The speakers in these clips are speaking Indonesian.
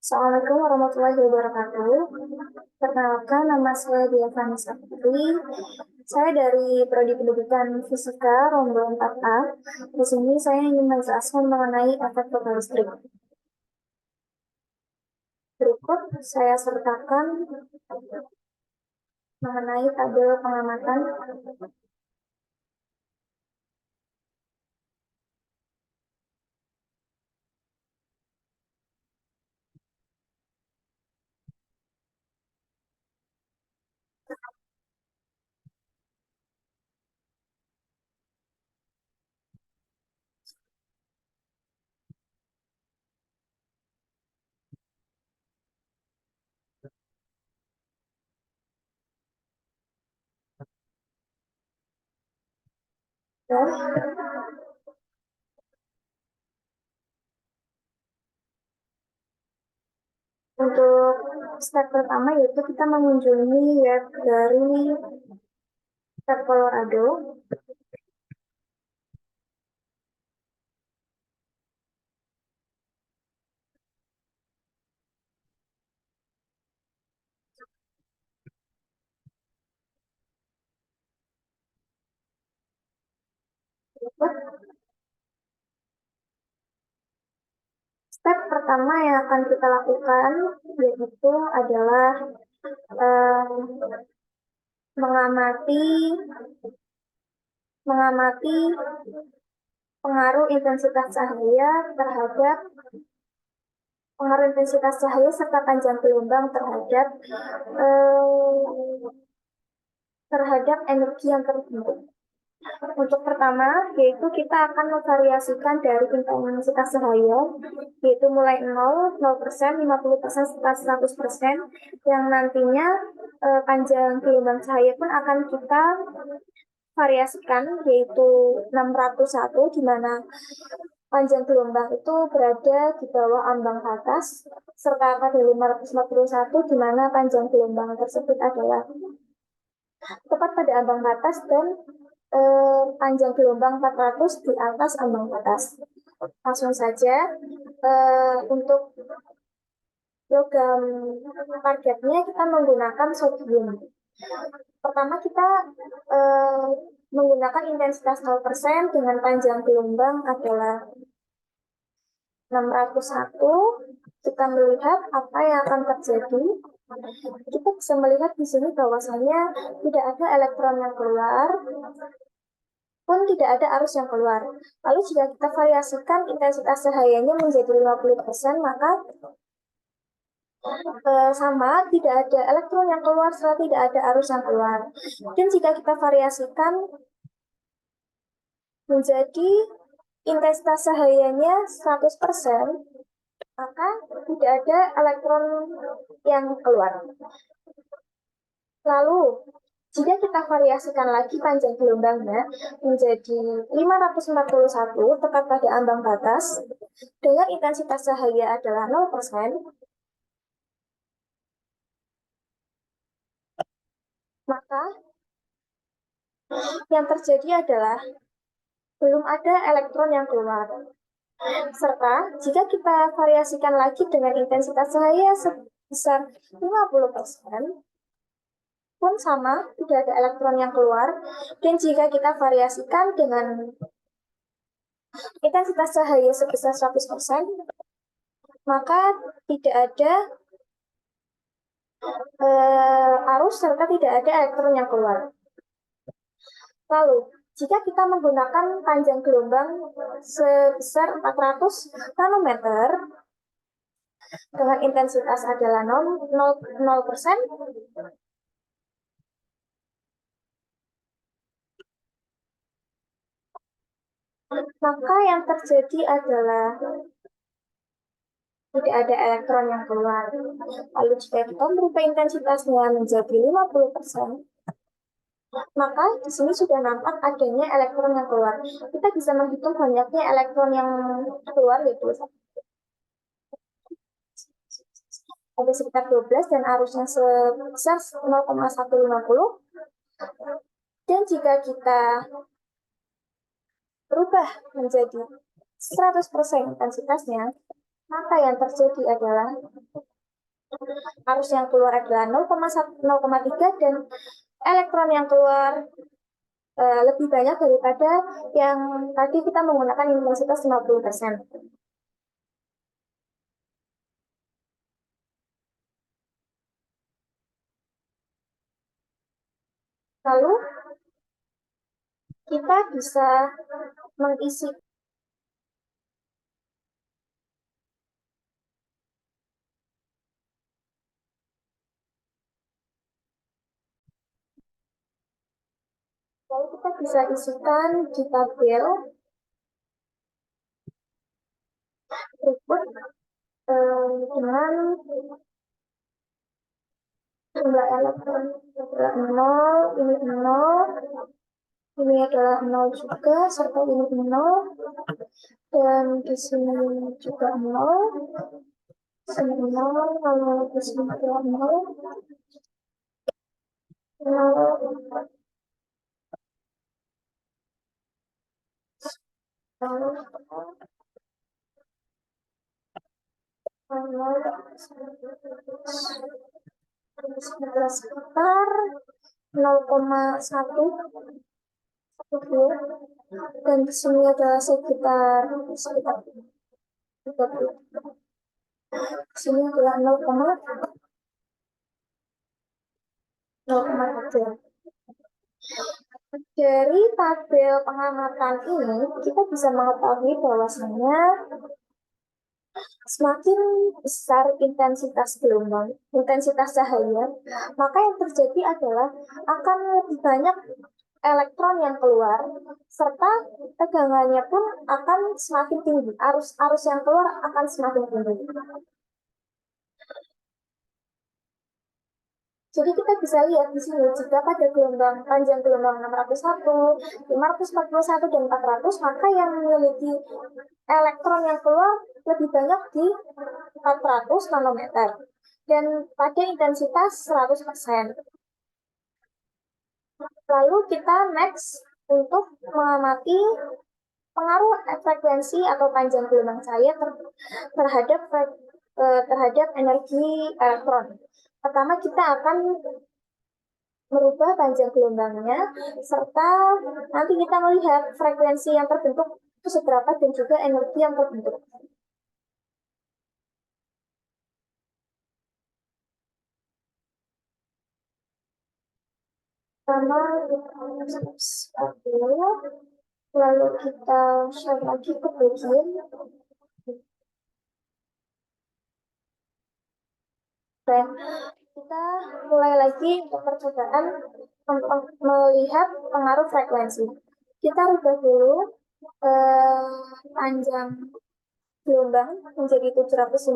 Assalamualaikum warahmatullahi wabarakatuh. Perkenalkan, nama saya Dia Vanessa Putri. Saya dari Prodi Pendidikan Fisika Rombongan 4A. Di sini saya ingin menjelaskan mengenai efek fotoelastrik. Berikut saya sertakan mengenai tabel pengamatan. Untuk step pertama yaitu kita mengunjungi web dari Tab Colorado. Step pertama yang akan kita lakukan yaitu adalah eh, mengamati pengaruh intensitas cahaya serta panjang gelombang terhadap energi yang terbentuk. Untuk pertama, yaitu kita akan memvariasikan dari intensitas cahaya, yaitu mulai 0, 0%, 50%, serta 100%, yang nantinya panjang gelombang cahaya pun akan kita variasikan, yaitu 601, di mana panjang gelombang itu berada di bawah ambang batas, serta pada 541, di mana panjang gelombang tersebut adalah tepat pada ambang batas dan panjang gelombang 400 di atas ambang batas. Langsung saja untuk program targetnya kita menggunakan sodium. Pertama kita menggunakan intensitas 0% dengan panjang gelombang adalah 601. Kita melihat apa yang akan terjadi. Kita bisa melihat di sini bahwasanya tidak ada elektron yang keluar, pun tidak ada arus yang keluar. Lalu jika kita variasikan intensitas cahayanya menjadi 50%, maka sama, tidak ada elektron yang keluar serta tidak ada arus yang keluar. Dan jika kita variasikan menjadi intensitas cahayanya 100%, maka tidak ada elektron yang keluar. Lalu, jika kita variasikan lagi panjang gelombangnya menjadi 541 tepat pada ambang batas, dengan intensitas cahaya adalah 0%, maka yang terjadi adalah belum ada elektron yang keluar. Serta jika kita variasikan lagi dengan intensitas cahaya sebesar 50%, pun sama, tidak ada elektron yang keluar. Dan jika kita variasikan dengan intensitas cahaya sebesar 100%, maka tidak ada arus serta tidak ada elektron yang keluar. Lalu, jika kita menggunakan panjang gelombang sebesar 400 nanometer dengan intensitas adalah 0%, maka yang terjadi adalah tidak ada elektron yang keluar. Lalu jika kita merubah intensitasnya menjadi 50%, maka di sini sudah nampak adanya elektron yang keluar. Kita bisa menghitung banyaknya elektron yang keluar, yaitu ada sekitar 12 dan arusnya sebesar 0,150. Dan jika kita berubah menjadi 100% intensitasnya, maka yang terjadi adalah arus yang keluar adalah 0,3 dan elektron yang keluar lebih banyak daripada yang tadi kita menggunakan intensitas 50%. Lalu kita bisa mengisi. Lalu kita bisa isikan di tabel berikut dengan jumlah elektron adalah 0, ini adalah 0 juga, serta ini 0, dan di sini juga 0, di sini 0, lalu di sini juga 0, 0, lalu 0, sekitar 0,1 dan di sini adalah sekitar 30. Di sini adalah 0,3. Dari tabel pengamatan ini kita bisa mengetahui bahwasanya semakin besar intensitas gelombang, intensitas cahaya, maka yang terjadi adalah akan lebih banyak elektron yang keluar, serta tegangannya pun akan semakin tinggi. Arus yang keluar akan semakin tinggi. Jadi kita bisa lihat di sini, jika pada panjang gelombang 601, 541, dan 400, maka yang memiliki elektron yang keluar lebih banyak di 400 nanometer dan pada intensitas 100%. Lalu kita next untuk mengamati pengaruh frekuensi atau panjang gelombang cahaya terhadap energi elektron. Pertama kita akan merubah panjang gelombangnya, serta nanti kita melihat frekuensi yang terbentuk itu seberapa dan juga energi yang terbentuk. Pertama kita lalu kita share lagi ke bagian. Dan kita mulai lagi untuk percobaan melihat pengaruh frekuensi. Kita rubah dulu panjang gelombang menjadi 750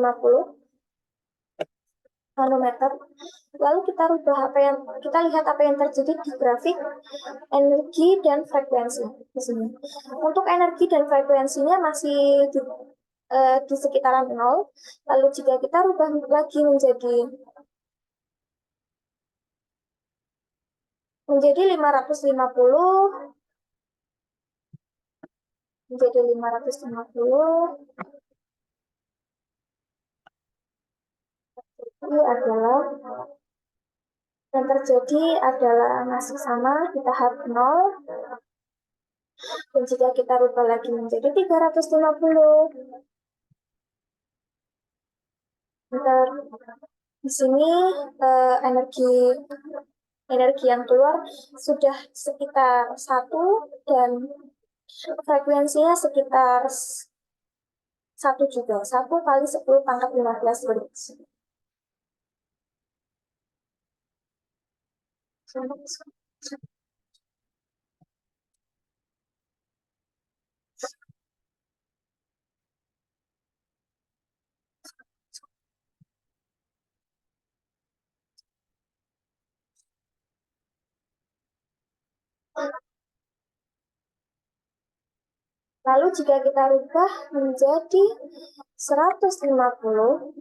nanometer. Lalu kita lihat apa yang terjadi di grafik energi dan frekuensi di sini. Untuk energi dan frekuensinya masih di sekitaran 0. Lalu jika kita rubah lagi menjadi 550 ini adalah yang terjadi adalah masih sama di tahap 0. Dan jika kita rubah lagi menjadi 350, bentar, di sini energi yang keluar sudah sekitar 1 dan frekuensinya sekitar 1 juga. 1 kali 10 pangkat 15 Hz. Lalu jika kita rubah menjadi 150,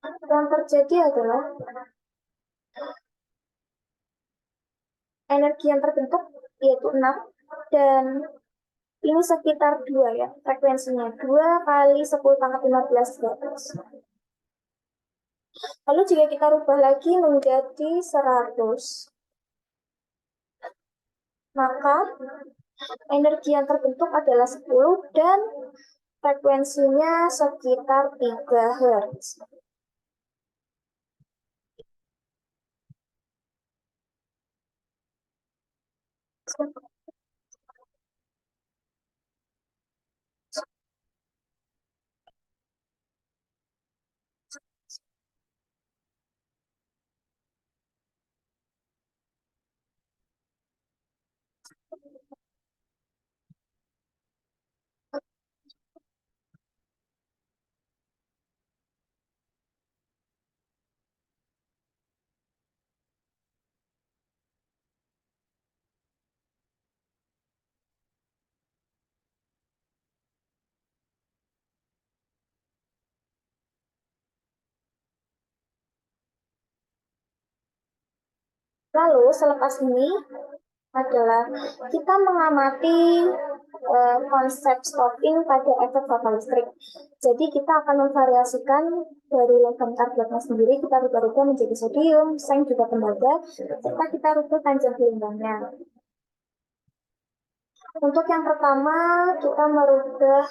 yang terjadi adalah energi yang terbentuk yaitu 6 dan Ini sekitar 2 ya, frekuensinya. 2 kali 10 pangkat 15 Hz. Lalu jika kita rubah lagi menjadi 100, maka energi yang terbentuk adalah 10 dan frekuensinya sekitar 3 Hz. Lalu selepas ini adalah kita mengamati konsep stopping pada efek bakal listrik. Jadi kita akan memvariasikan dari logam targetnya sendiri, kita rubah-rubah menjadi sodium, seng juga tembaga, serta kita rubah panjang gelombangnya. Untuk yang pertama, kita merubah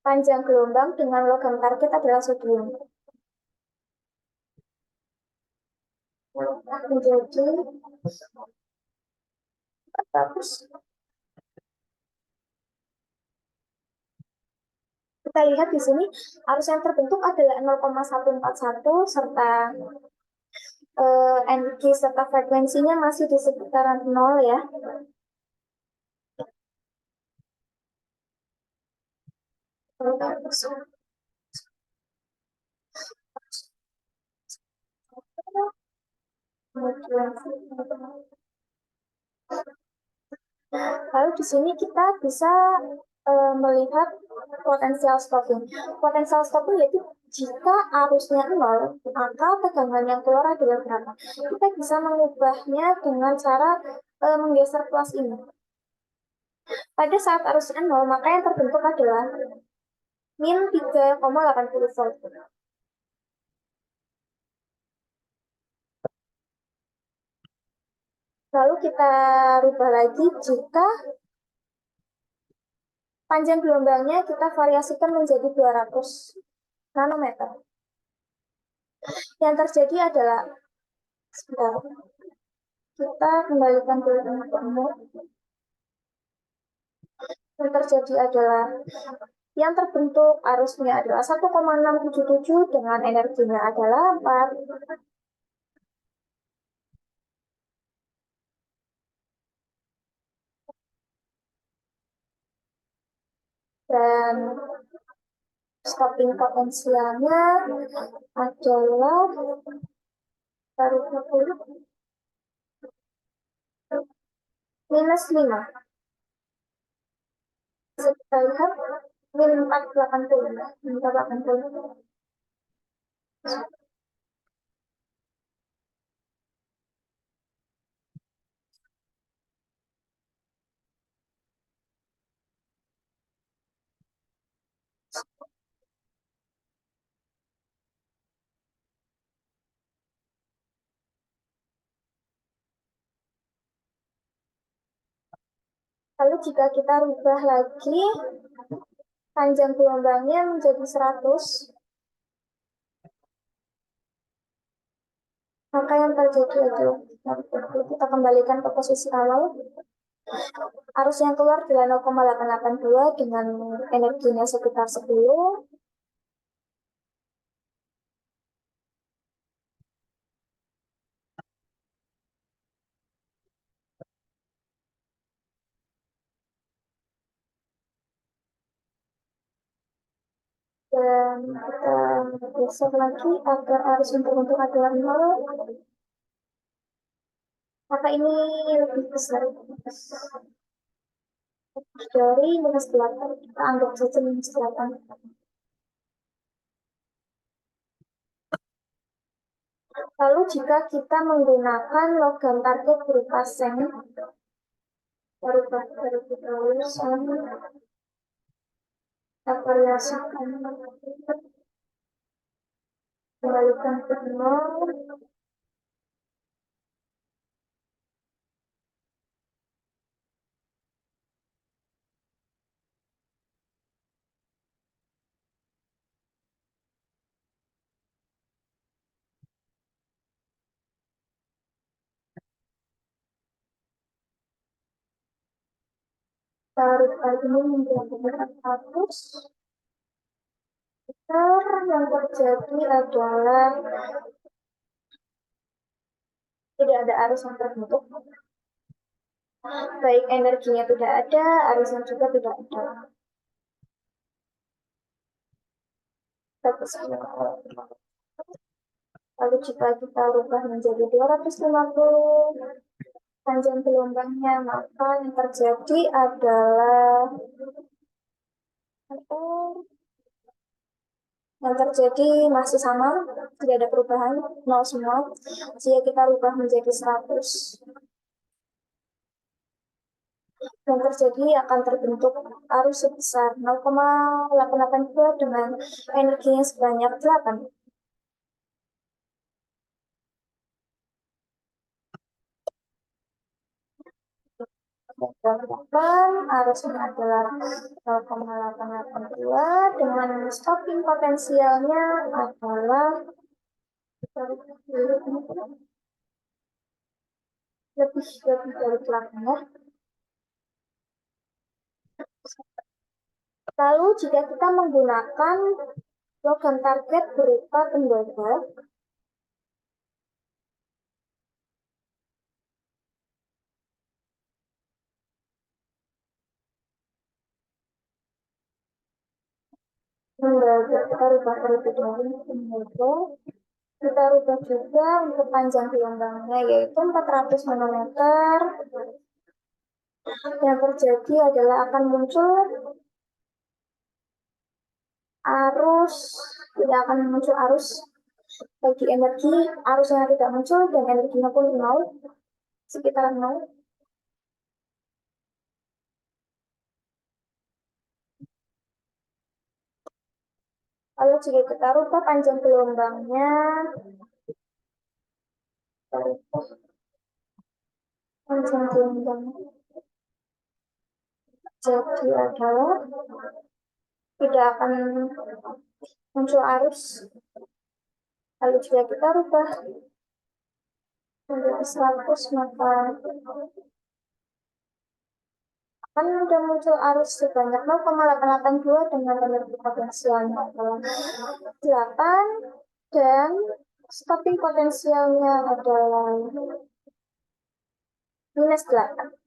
panjang gelombang dengan logam target adalah sodium. Menjadi 400. Kita lihat di sini arus yang terbentuk adalah 0,141 serta energi serta frekuensinya masih di sekitaran 0 ya. Lalu di sini kita bisa melihat potensial stopping. Potensial stopping yaitu jika arusnya 0, maka tegangan yang keluar adalah berapa. Kita bisa mengubahnya dengan cara menggeser plus ini. Pada saat arusnya 0, maka yang terbentuk adalah min 3,80 volt. Lalu kita rubah lagi jika panjang gelombangnya kita variasikan menjadi 200 nanometer. Yang terjadi adalah, sebentar, kita kembalikan dulu teman-teman. Yang terjadi adalah yang terbentuk arusnya adalah 1,677 dengan energinya adalah 4. Dan stopping potensialnya adalah baru minus 5. Bisa kita lihat min 480. Min 480. Lalu jika kita rubah lagi panjang gelombangnya menjadi 100, maka yang terjadi adalah kita kembalikan ke posisi awal. Arus yang keluar adalah 0,882 dengan energinya sekitar 10. Dan kita geser lagi agar arus yang terbentuk adalah 0. Maka ini lebih besar dari minus 8. Kita anggap saja minus 8. Lalu jika kita menggunakan logam target berupa seng, Berubah dari tulisan, variasikan, kembalikan ke nol, tarik ini menjadi 400. Yang terjadi adalah tidak ada arus yang terbentuk, baik energinya tidak ada, arusnya juga tidak ada. Lalu jika kita rubah menjadi 250 panjang gelombangnya, maka yang terjadi adalah masih sama, tidak ada perubahan, nol semua. Jika kita rubah menjadi 100, yang terjadi akan terbentuk arus sebesar 0,882 dengan energinya sebanyak 8. Arusnya adalah 0,882 dengan stopping potensialnya adalah lebih dari 8 ya. Lalu jika kita menggunakan logam target berupa tembaga, kita rubah terlebih dahulu tembaga, kita rubah juga untuk panjang gelombangnya yaitu 400 nanometer. Yang terjadi adalah akan muncul arus, tidak akan muncul arus bagi energi, arusnya tidak muncul dan energinya pun nol, sekitar nol. Lalu jika kita rubah panjang gelombangnya, jadi adalah tidak akan muncul arus. Lalu jika kita rubah menjadi 100, maka akan sudah muncul arus sebanyak 0,882 dengan energi potensialnya adalah 8 dan stopping potensialnya adalah minus 8.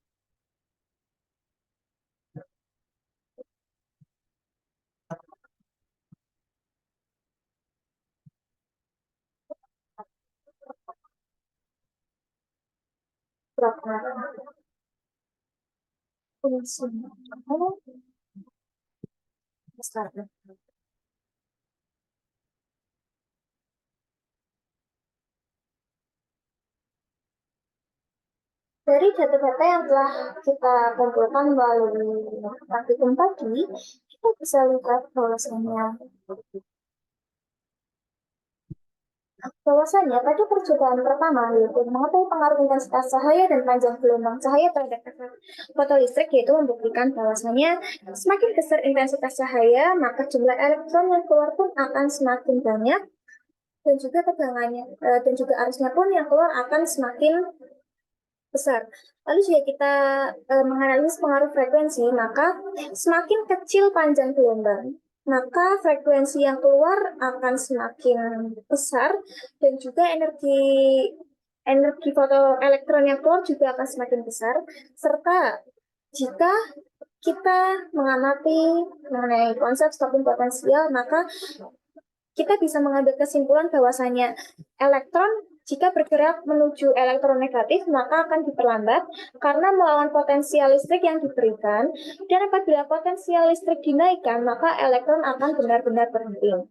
Dari data-data yang telah kita kumpulkan melalui praktikum tadi, kita bisa lihat bahwasanya pada percobaan pertama yaitu mengetahui pengaruh intensitas cahaya dan panjang gelombang cahaya terhadap efek fotolistrik, yaitu membuktikan bahwasanya semakin besar intensitas cahaya maka jumlah elektron yang keluar pun akan semakin banyak dan juga tegangannya dan juga arusnya pun yang keluar akan semakin besar. Lalu jika kita menganalisis pengaruh frekuensi, maka semakin kecil panjang gelombang, maka frekuensi yang keluar akan semakin besar dan juga energi fotoelektron yang keluar juga akan semakin besar. Serta jika kita mengamati mengenai konsep stopping potensial, maka kita bisa mengambil kesimpulan bahwasanya elektron jika bergerak menuju elektron negatif maka akan diperlambat karena melawan potensial listrik yang diberikan, dan apabila potensial listrik dinaikkan maka elektron akan benar-benar berhenti.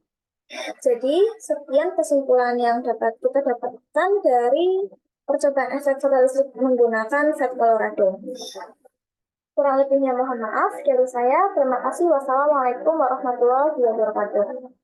Jadi sekian kesimpulan yang dapat kita dapatkan dari percobaan efek fotolistrik menggunakan FET Colorado. Kurang lebihnya mohon maaf. Dari saya, terima kasih. Wassalamualaikum warahmatullahi wabarakatuh.